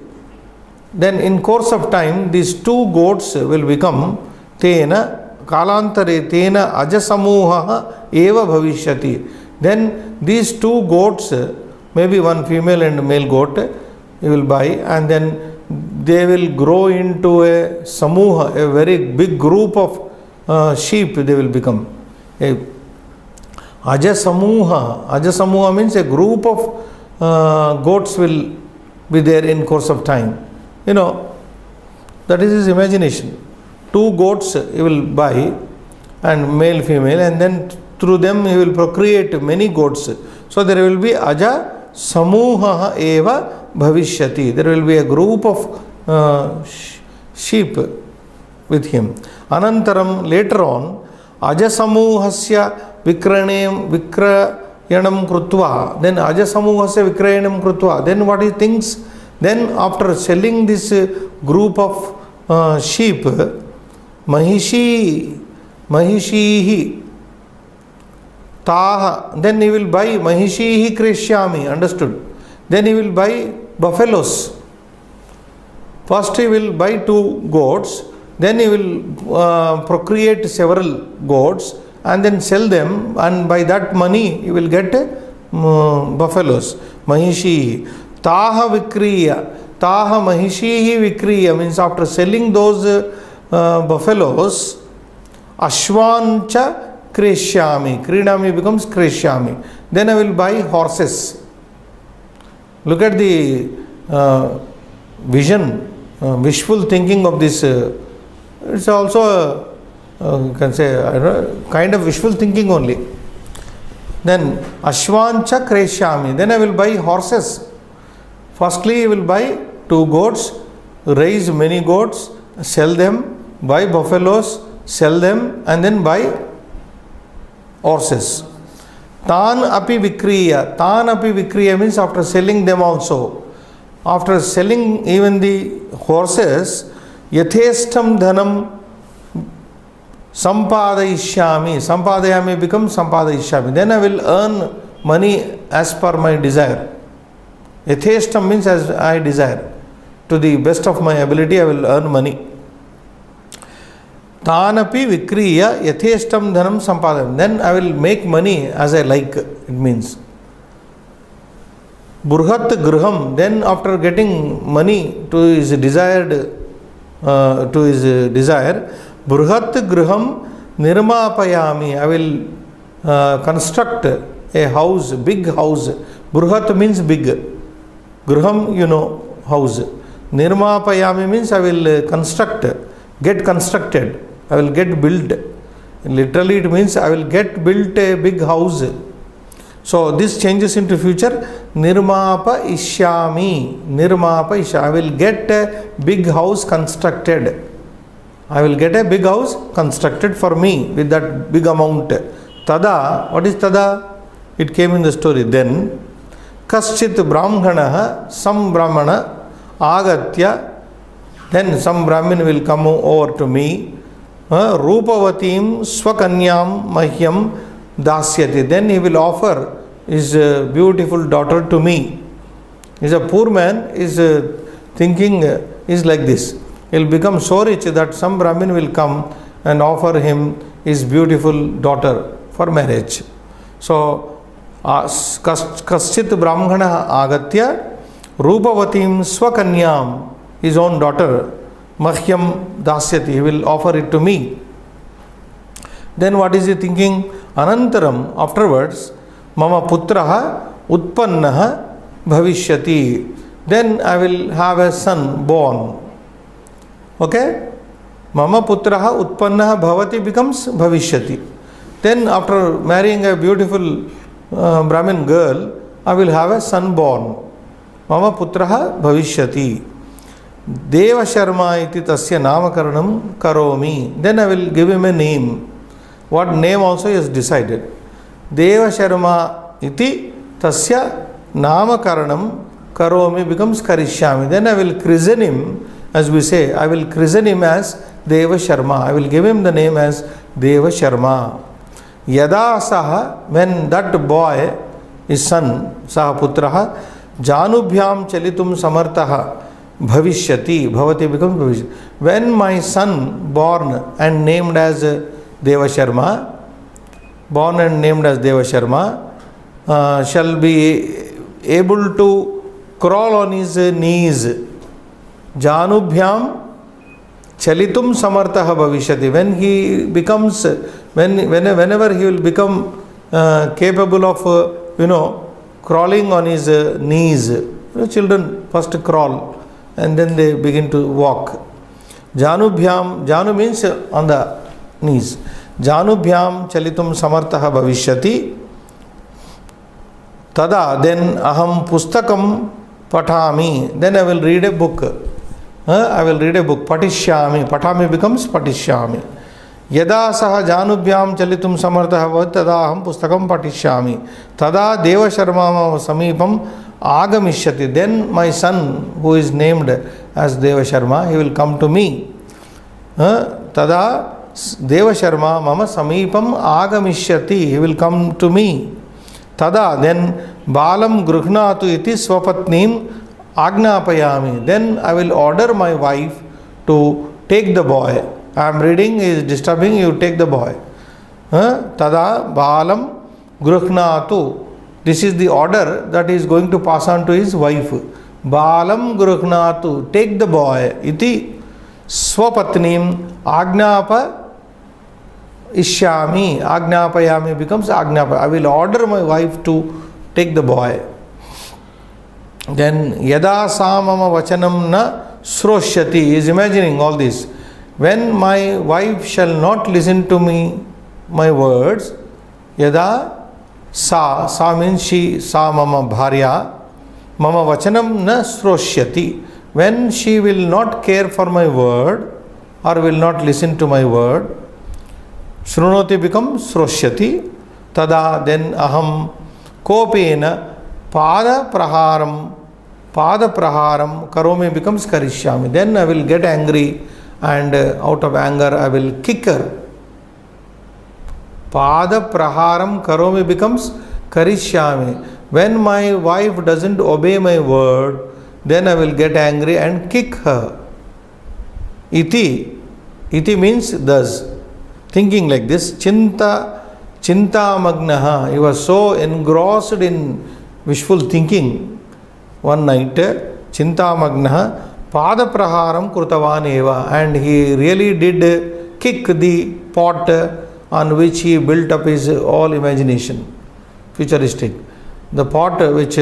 then in course of time these 2 goats will become tena, kalantare tena ajasamuha eva bhavishyati. Then these 2 goats, maybe one female and male goat, you will buy, and then they will grow into a samuha, a very big group of sheep they will become. Ajasamuha means a group of goats will be there in course of time. You know, that is his imagination. 2 goats he will buy, and male, female, and then through them he will procreate many goats. So there will be aja samuha eva bhavishyati. There will be a group of sheep with him. Anantaram, later on, ajasamuhasya vikrayanam krutva. Then ajasamuhasya vikrayanam krutva. Then what he thinks? Then after selling this group of sheep, mahishihi taha, then he will buy mahishihi krishyami. Understood? Then he will buy buffaloes. First he will buy 2 goats, then he will procreate several goats and then sell them, and by that money he will get buffaloes. Mahishihi taha vikriya. Taha mahishihi vikriya means after selling those buffaloes, ashvancha kreshyami. Krinami becomes kreshyami. Then I will buy horses. Look at the vision, wishful thinking of this. It's also you can say kind of wishful thinking only. Then ashvancha kreshyami. Then I will buy horses. Firstly, I will buy 2 goats, raise many goats, sell them, buy buffaloes, sell them, and then buy horses. Tan api vikriya. Tan api vikriya means after selling them also. After selling even the horses, yatheshtam dhanam sampadayishyami. Sampadayami becomes sampadayishyami. Then I will earn money as per my desire. Yatheshtam means as I desire. To the best of my ability I will earn money. Tanapi vikriya yatheshtam dhanam sampadayam. Then I will make money as I like. It means burhat griham. Then after getting money to his desired burhat griham nirmapayami. I will construct a house, big house. Burhat means big. Griham, you know, house. Nirmapayami means I will construct get constructed, I will get built. Literally it means I will get built a big house. So this changes into future. Nirmapa ishyami. Nirmapa ishyami. I will get a big house constructed. I will get a big house constructed for me with that big amount. Tada. What is tada? It came in the story. Then kaschit brahmanaha, some brahmana agatya. Then some brahmin will come over to me. Rupavatim swakanyam mahyam dasyati. Then he will offer his beautiful daughter to me. He's a poor man, is thinking is like this. He will become so rich that some Brahmin will come and offer him his beautiful daughter for marriage. So, kaschit brahmana agatya rupavatim swakanyam, his own daughter, mahyam dasyati, he will offer it to me. Then what is he thinking? Anantaram, afterwards, mama putraha utpannaha bhavishyati. Then I will have a son born. Okay? Mama putraha utpannaha bhavati becomes bhavishyati. Then after marrying a beautiful Brahmin girl, I will have a son born. Mama putraha bhavishyati. Deva Sharma iti tasya namakaranam karomi. Then I will give him a name. What name also is decided. Deva Sharma iti tasya namakaranam karomi becomes karishyami. Then I will christen him, as we say, I will christen him as Deva Sharma. I will give him the name as Deva Sharma. Yada saha, when that boy, his son, saha putraha, janubhyam chalitum samartaha bhavishyati, bhavati becomes bhavishyati. When my son born and named as Deva Sharma, born and named as Deva Sharma, shall be able to crawl on his knees. Janubhyam chalitum samartaha bhavishyati. When he becomes, whenever he will become capable of, crawling on his knees. Children first crawl and then they begin to walk. Janubhyam, Janu means on the knees. Janubhyam chalitum samartaha bhavishyati. Tada, then aham pustakam patami. Then I will read a book. I will read a book. Patishyami. Patami becomes patishyami. Yada saha janubhyam chalitum samartaha bhavat tada aham pustakam patishyami. Tada Deva Sharma samipam agamishyati. Then my son, who is named as Deva Sharma, he will come to me. Tada Deva Sharma mama samipam agamishyati. He will come to me. Tada, then balam gruhnatu iti swapatnim agnapayami. Then I will order my wife to take the boy. I am reading, he is disturbing, you take the boy. Tada balam gruhnatu. This is the order that he is going to pass on to his wife. Balam gruhnatu. Take the boy. Iti swapatnim agnapa ishyami. Agnapayami becomes agnapa. I will order my wife to take the boy. Then yada samama vachanam na sroshyati. He is imagining all this. When my wife shall not listen to me, my words, yada sa means she, sa mama bharya, mama vachanam na sroshyati. When she will not care for my word or will not listen to my word, shrunoti becomes sroshyati. Tada, then aham kopena pada praharam karomi becomes karishyami. Then I will get angry and out of anger I will kick her. Pada praharam karomi becomes karishyami. When my wife doesn't obey my word, then I will get angry and kick her. Iti means thus. Thinking like this, chinta magnaha. He was so engrossed in wishful thinking. One night, chinta magnaha pada praharam krutavan eva. And he really did kick the pot on which he built up his all imagination. Futuristic. The pot which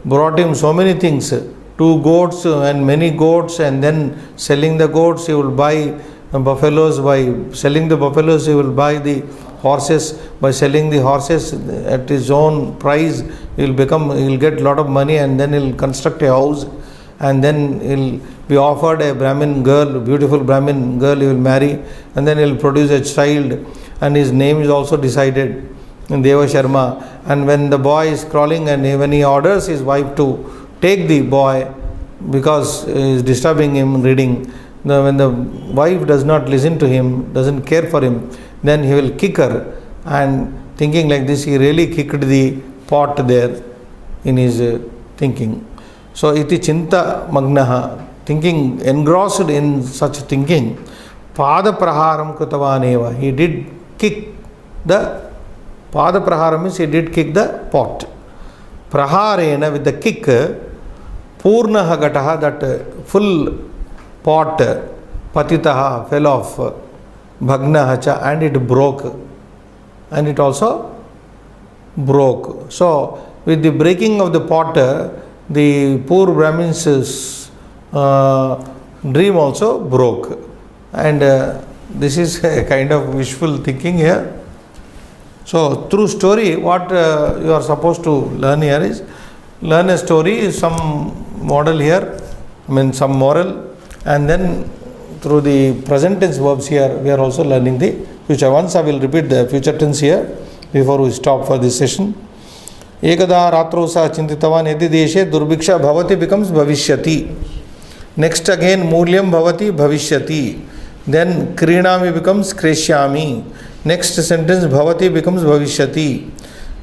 brought him so many things. 2 goats and many goats, and then selling the goats he will buy buffaloes. By selling the buffaloes, he will buy the horses. By selling the horses at his own price, he will get a lot of money, and then he will construct a house, and then he will be offered a Brahmin girl, beautiful Brahmin girl he will marry, and then he will produce a child, and his name is also decided in Deva Sharma. And when the boy is crawling, and when he orders his wife to take the boy because he is disturbing him reading, when the wife does not listen to him, doesn't care for him, then he will kick her, and thinking like this, he really kicked the pot there in his thinking. So iti chinta magnaha, thinking, engrossed in such thinking, pada praharam krutavaneva, he did kick the pada praharam, means he did kick the pot. Praharena, with the kick, purnaha gataha, that full pot, patitaha, fell off, bhagnaha cha, and it broke, and it also broke. So with the breaking of the pot, the poor Brahmin's dream also broke. And this is a kind of wishful thinking here. So through story, what you are supposed to learn here is, learn a story, some model here, some moral, and then through the present tense verbs here, we are also learning the future ones. I will repeat the future tense here before we stop for this session. Ekada ratrau sa chintitavan yadi deshe durbiksha bhavati becomes bhavishyati. Next again, mulyam bhavati bhavishyati. Then krinami becomes kreshyami. Next sentence, bhavati becomes bhavishyati.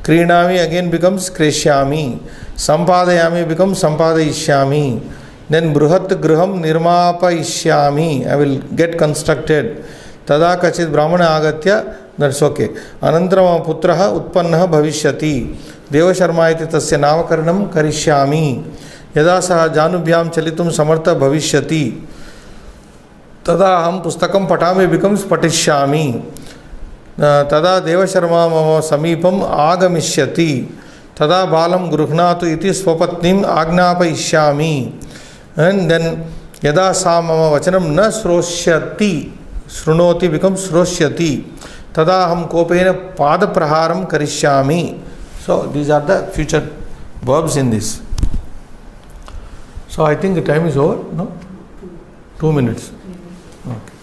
Krinami again becomes kreshyami. Sampadayami becomes sampadayishyami. Then bruhat griham nirmapayishyami, I will get constructed. Tada kachit brahmana agatya, that's okay. Anantarama putraha utpannaha bhavishyati. Deva Sharma iti tasya namakaranam karishyami. Yada saha janubhyam chalitum samartha bhavishyati. Tada aham pustakam patami becomes patishyami. Tada Deva Sharma mama samipam agamishyati. Tada balam gruhnatu iti swapatnim agnapayishyami. And then yada sa mama vachanam na sroshyati, srunoti becomes sroshyati. Tada aham kopena pada praharam karishyami. So these are the future verbs in this. So I think the time is over, no? 2 minutes. Okay.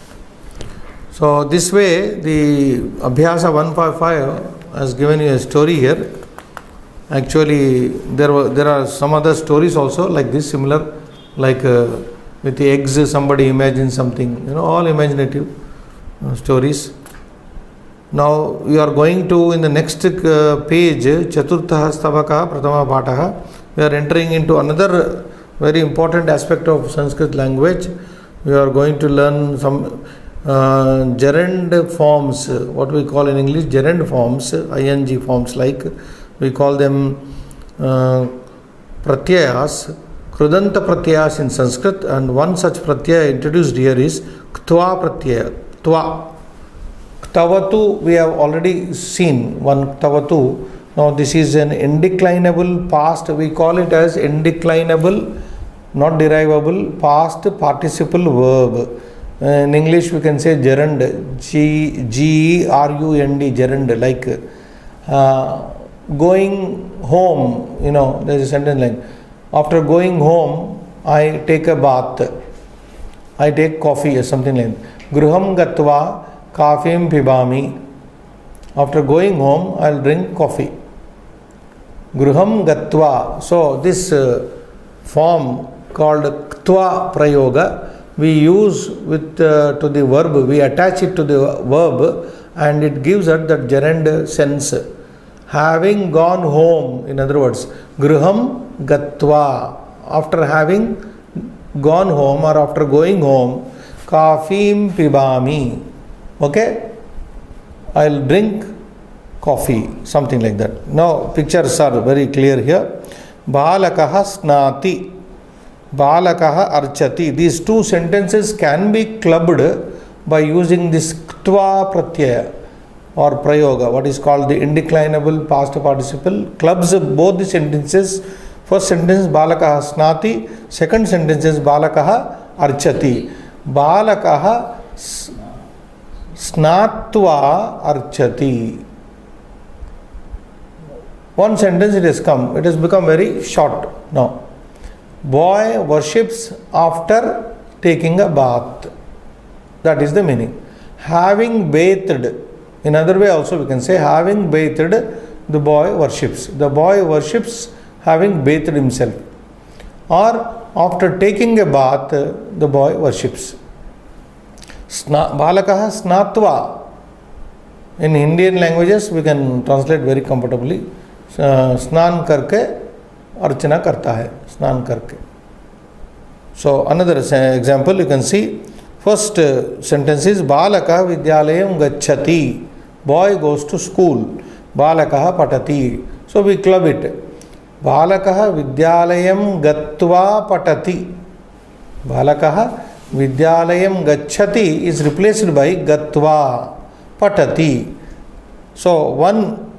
So this way, the Abhyasa 155 has given you a story here. Actually, there are some other stories also like this, similar, like with the eggs, somebody imagines something, all imaginative stories. Now we are going to, in the next page, Chaturtha Stavaka Pratama Pataha, we are entering into another very important aspect of Sanskrit language. We are going to learn some gerund forms, what we call in English gerund forms, ing forms, like we call them pratyayas, krudanta pratyayas in Sanskrit, and one such pratyaya introduced here is ktva pratyaya, tva. Ktavatu we have already seen, one ktavatu. Now this is an indeclinable past, we call it as indeclinable, not derivable, past participle verb. In English we can say gerund, G-E-R-U-N-D, gerund, like going home, there is a sentence like, after going home, I take a bath, I take coffee or something like that. Gruham gatva kafim pibami. After going home, I will drink coffee. Gruham gatva. So this form called ktva prayoga, we use with to the verb, we attach it to the verb, and it gives us that gerund sense. Having gone home, in other words, gruham gatva, after having gone home or after going home, kafim pibami, okay, I'll drink coffee, something like that. Now pictures are very clear here. Balakaha snati, balakaha archati. These two sentences can be clubbed by using this ktva pratyaya or prayoga, what is called the indeclinable past participle, clubs both the sentences. First sentence balakaha snati, second sentence is balakaha archati. Balakaha Snatva archati. One sentence it has come, it has become very short now. Boy worships after taking a bath. That is the meaning. Having bathed, in other way also we can say, having bathed, the boy worships. The boy worships having bathed himself. Or after taking a bath, the boy worships. Balakaha snatva. In Indian languages we can translate very comfortably. स्नान करके अर्चना करता है, स्नान करके. So another example you can see. First sentence is Balaka Vidyalayam Gacchati. Boy goes to school. Balakaha Patati. So we club it. Balakaha Vidyalayam Gatva Patati. Balakaha Vidyalayam Gacchati is replaced by Gatva Patati. So one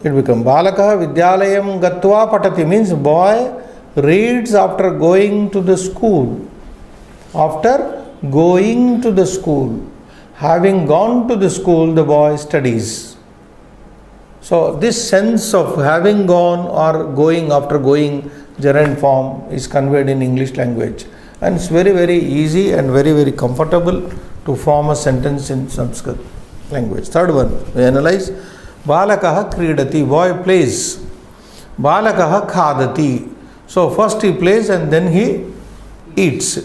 it becomes Balakaha Vidyalayam Gatva Patati means boy reads after going to the school. After going to the school. Having gone to the school, the boy studies. So this sense of having gone or going after going, gerund form is conveyed in English language. And it's very, very easy and very, very comfortable to form a sentence in Sanskrit language. Third one, we analyze. Balakaha kridati, boy plays. Balakaha khadati. So first he plays and then he eats.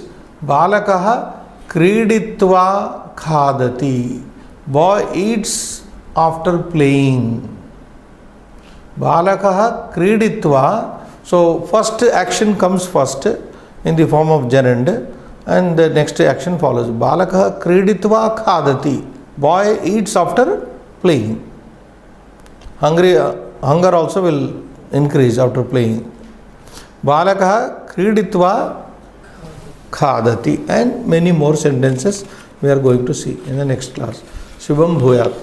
Balakaha kriditva khadati. Boy eats after playing. Balakaha kriditva. So first action comes first in the form of gerund and the next action follows. Balakaha kriditva khadati. Boy eats after playing. Hunger also will increase after playing. Balakaha kriditva khadati, and many more sentences we are going to see in the next class. Shubham Bhuyat.